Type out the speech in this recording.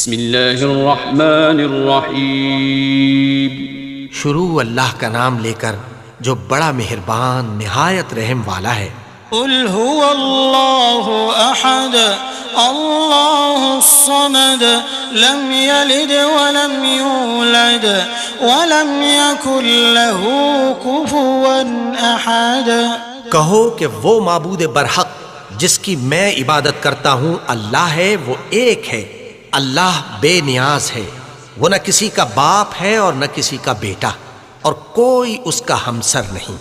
بسم اللہ الرحمن الرحیم. شروع اللہ کا نام لے کر جو بڑا مہربان نہایت رحم والا ہے. قل هو اللہ احد اللہ الصمد لم یلد ولم یولد ولم یکن له کفوا احد. کہو کہ وہ معبود برحق جس کی میں عبادت کرتا ہوں اللہ ہے، وہ ایک ہے، اللہ بے نیاز ہے، وہ نہ کسی کا باپ ہے اور نہ کسی کا بیٹا، اور کوئی اس کا ہمسر نہیں.